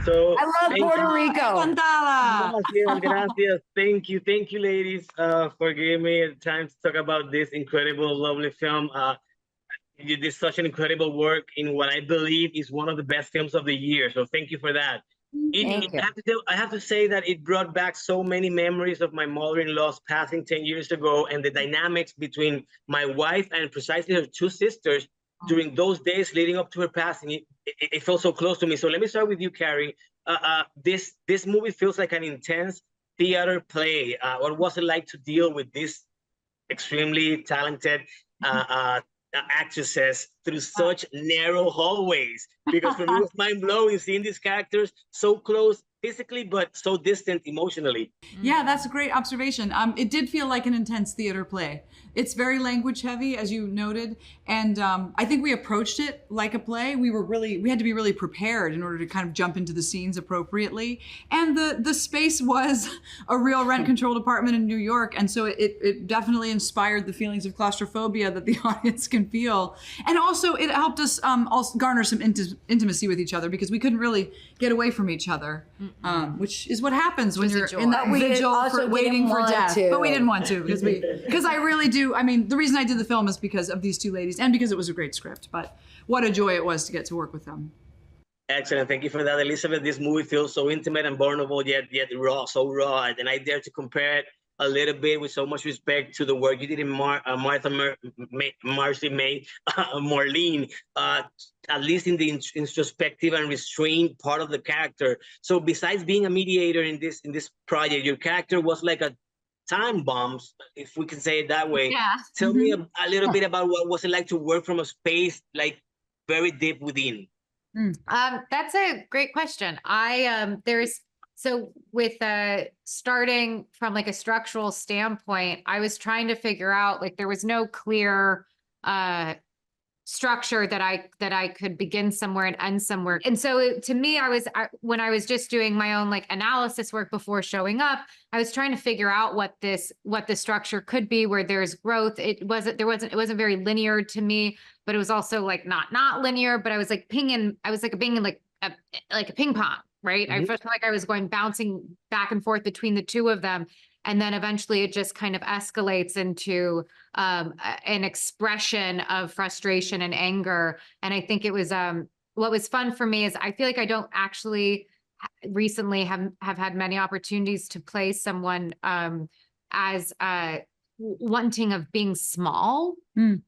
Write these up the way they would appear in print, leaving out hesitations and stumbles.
So I love thank Puerto you. Rico. Gracias, gracias. Thank you, ladies, for giving me the time to talk about this incredible, lovely film. You did such an incredible work in what I believe is one of the best films of the year. So thank you for that. Thank you. I have to say that it brought back so many memories of my mother-in-law's passing 10 years ago, and the dynamics between my wife and precisely her two sisters during those days leading up to her passing. It felt so close to me. So let me start with you, Carrie. This movie feels like an intense theater play. What was it like to deal with this extremely talented actresses through such narrow hallways? Because for me, it was mind blowing seeing these characters so close physically, but so distant emotionally. Yeah, that's a great observation. It did feel like an intense theater play. It's very language heavy, as you noted, and I think we approached it like a play. We had to be really prepared in order to kind of jump into the scenes appropriately. And the space was a real rent-controlled apartment in New York, and so it definitely inspired the feelings of claustrophobia that the audience can feel. And also, it helped us also garner some intimacy with each other, because we couldn't really get away from each other, which is what happens when you're in that vigil for waiting for death. But we didn't want to, because I really do. I mean, the reason I did the film is because of these two ladies and because it was a great script. But what a joy it was to get to work with them. Excellent. Thank you for that, Elizabeth. This movie feels so intimate and vulnerable, yet raw, so raw. And I dare to compare it a little bit with so much respect to the work you did in Marcy May, Marlene, at least in the introspective and restrained part of the character. So besides being a mediator in this project, your character was like a time bomb, if we can say it that way. Yeah. Tell me a little bit about what was it like to work from a space like very deep within. That's a great question. So with starting from like a structural standpoint, I was trying to figure out, like, there was no clear structure that I could begin somewhere and end somewhere. And so to me, when I was just doing my own like analysis work before showing up, I was trying to figure out what the structure could be, where there's growth. It wasn't very linear to me, but it was also like not linear, but I was like pinging like a ping pong, right? I felt like I was bouncing back and forth between the two of them. And then eventually it just kind of escalates into an expression of frustration and anger. And I think it was, what was fun for me is I feel like I don't actually recently have had many opportunities to play someone as wanting of being small. And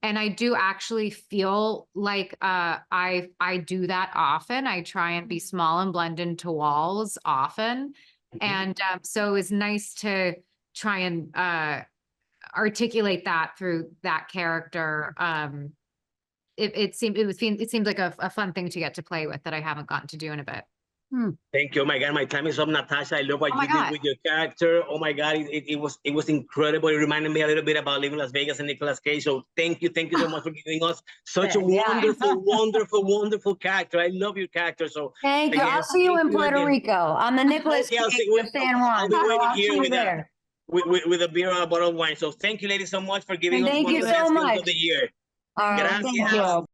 I do actually feel like I do that often. I try and be small and blend into walls often. And so it was nice to try and articulate that through that character. It seemed like a fun thing to get to play with that I haven't gotten to do in a bit. Thank you. Oh my God, my time is up, Natasha. I love what you did with your character. Oh my God, it was incredible. It reminded me a little bit about Living Las Vegas and Nicolas Cage. So thank you so much for giving us such a wonderful character. I love your character. So thank you. I'll see you in Puerto Rico on the Nicolas Cage of San Juan. I'll see you there with a beer or a bottle of wine. So thank you, ladies, so much for giving us one of the best films of the year. All right, thank you.